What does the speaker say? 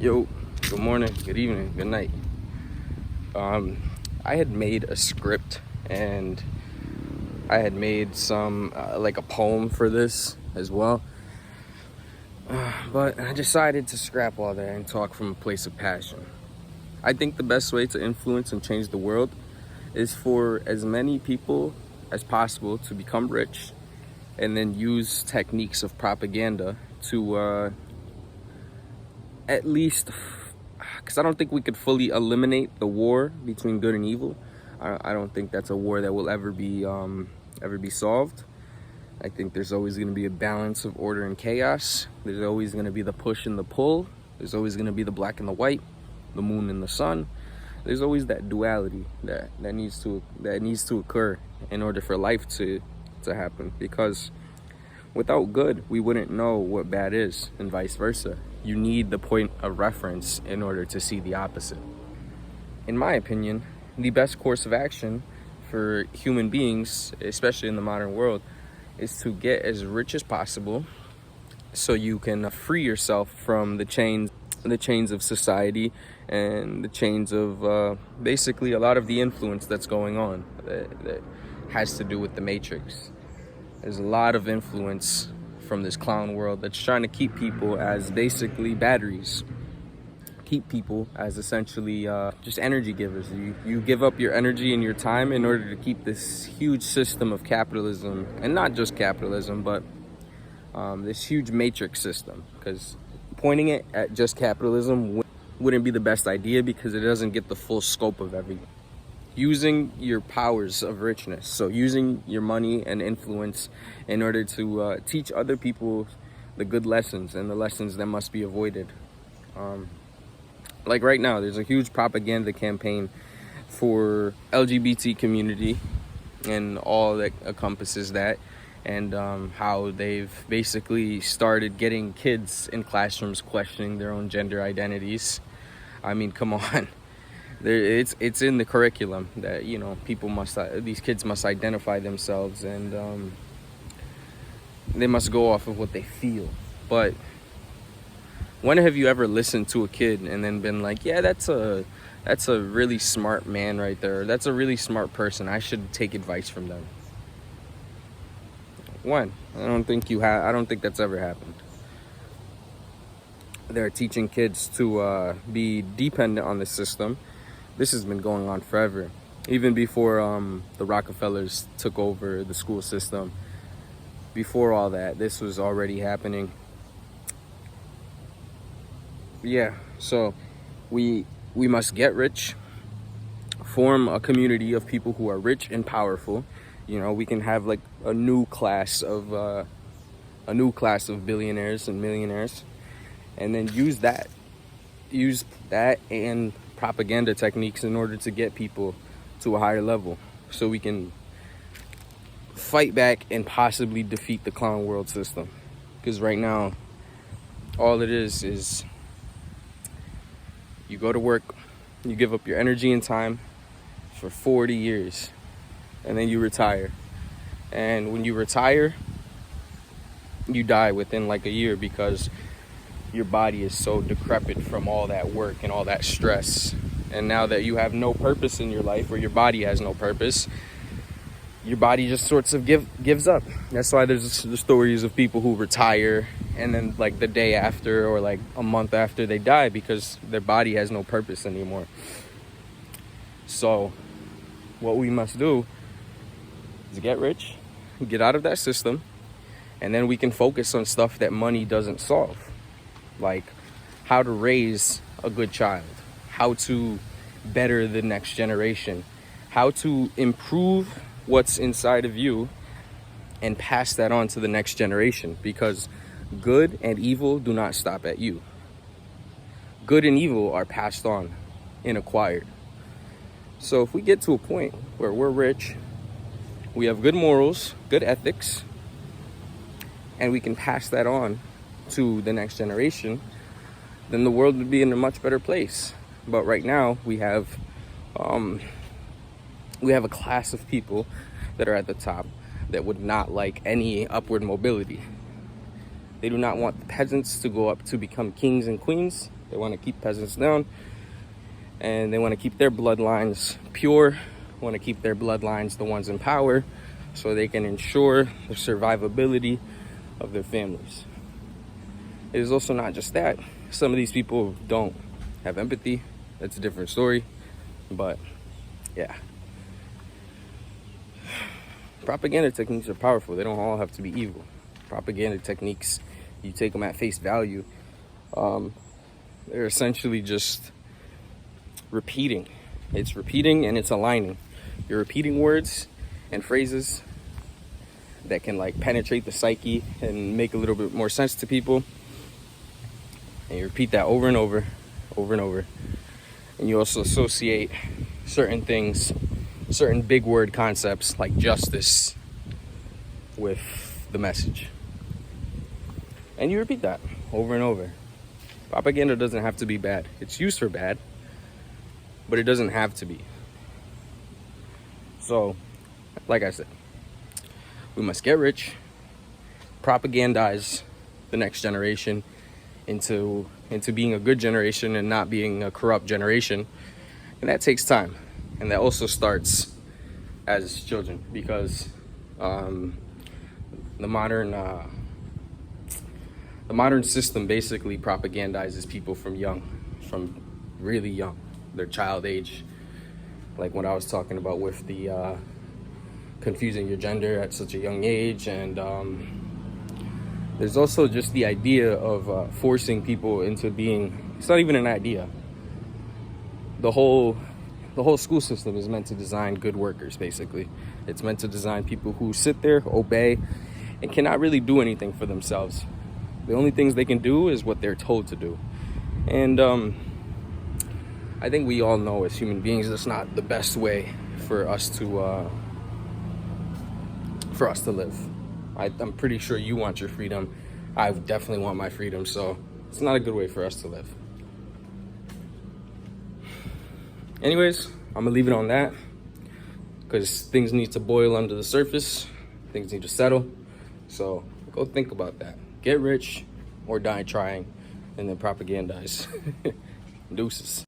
Yo, good morning, good evening, good night. I had made a script and I had made some like a poem for this as well, but I decided to scrap all that and talk from a place of passion. I think the best way to influence and change the world is for as many people as possible to become rich and then use techniques of propaganda to at least, because I don't think we could fully eliminate the war between good and evil. I don't think that's a war that will ever be solved. I think there's always going to be a balance of order and chaos. There's always going to be the push and the pull. There's always going to be the black and the white, the moon and the sun. There's always that duality that needs to occur in order for life to happen. Because without good, we wouldn't know what bad is, and vice versa. You need the point of reference in order to see the opposite. In my opinion, the best course of action for human beings, especially in the modern world, is to get as rich as possible so you can free yourself from the chains of society and the chains of basically a lot of the influence that's going on that has to do with the Matrix. There's a lot of influence from this clown world that's trying to keep people as basically batteries, keep people as essentially just energy givers. You give up your energy and your time in order to keep this huge system of capitalism, and not just capitalism, but this huge matrix system, because pointing it at just capitalism wouldn't be the best idea because it doesn't get the full scope of everything. Using your powers of richness, so using your money and influence in order to teach other people the good lessons and the lessons that must be avoided. Like right now, there's a huge propaganda campaign for LGBT community and all that encompasses that, and how they've basically started getting kids in classrooms questioning their own gender identities. I mean, come on. It's in the curriculum that, you know, these kids must identify themselves, and they must go off of what they feel. But when have you ever listened to a kid and then been like, yeah, that's a really smart man right there, that's a really smart person, I should take advice from them? When? I don't think that's ever happened. They're teaching kids to be dependent on the system. This has been going on forever. Even before the Rockefellers took over the school system, before all that, this was already happening. Yeah, so we must get rich, form a community of people who are rich and powerful. You know, we can have like a new class of billionaires and millionaires, and then use that and propaganda techniques in order to get people to a higher level, so we can fight back and possibly defeat the clown world system. Because right now, all it is you go to work, you give up your energy and time for 40 years, and then you retire. And when you retire, you die within like a year because your body is so decrepit from all that work and all that stress. And now that you have no purpose in your life, or your body has no purpose, your body just sorts of gives up. That's why there's the stories of people who retire and then like the day after or like a month after they die, because their body has no purpose anymore. So what we must do is get rich, get out of that system, and then we can focus on stuff that money doesn't solve. Like how to raise a good child, how to better the next generation, how to improve what's inside of you and pass that on to the next generation, because good and evil do not stop at you. Good and evil are passed on and acquired. So if we get to a point where we're rich, we have good morals, good ethics, and we can pass that on to the next generation, then the world would be in a much better place. But right now we have a class of people that are at the top that would not like any upward mobility. They do not want the peasants to go up to become kings and queens. They want to keep peasants down, and they want to keep their bloodlines pure, want to keep their bloodlines the ones in power, so they can ensure the survivability of their families. It is also not just that. Some of these people don't have empathy. That's a different story. But yeah. Propaganda techniques are powerful. They don't all have to be evil. Propaganda techniques, you take them at face value. They're essentially just repeating. It's repeating and it's aligning. You're repeating words and phrases that can like penetrate the psyche and make a little bit more sense to people. And you repeat that over and over, over and over. And you also associate certain things, certain big word concepts like justice with the message. And you repeat that over and over. Propaganda doesn't have to be bad. It's used for bad, but it doesn't have to be. So, like I said, we must get rich, propagandize the next generation into being a good generation and not being a corrupt generation. And that takes time. And that also starts as children, because the modern system basically propagandizes people from really young, their child age. Like what I was talking about with the confusing your gender at such a young age. And there's also just the idea of forcing people into being, it's not even an idea. The whole school system is meant to design good workers, basically. It's meant to design people who sit there, obey, and cannot really do anything for themselves. The only things they can do is what they're told to do. And I think we all know as human beings that's not the best way for us to live. I'm pretty sure you want your freedom. I definitely want my freedom, so it's not a good way for us to live. Anyways, I'm gonna leave it on that, because things need to boil under the surface. Things need to settle. So go think about that. Get rich or die trying, and then propagandize. Deuces.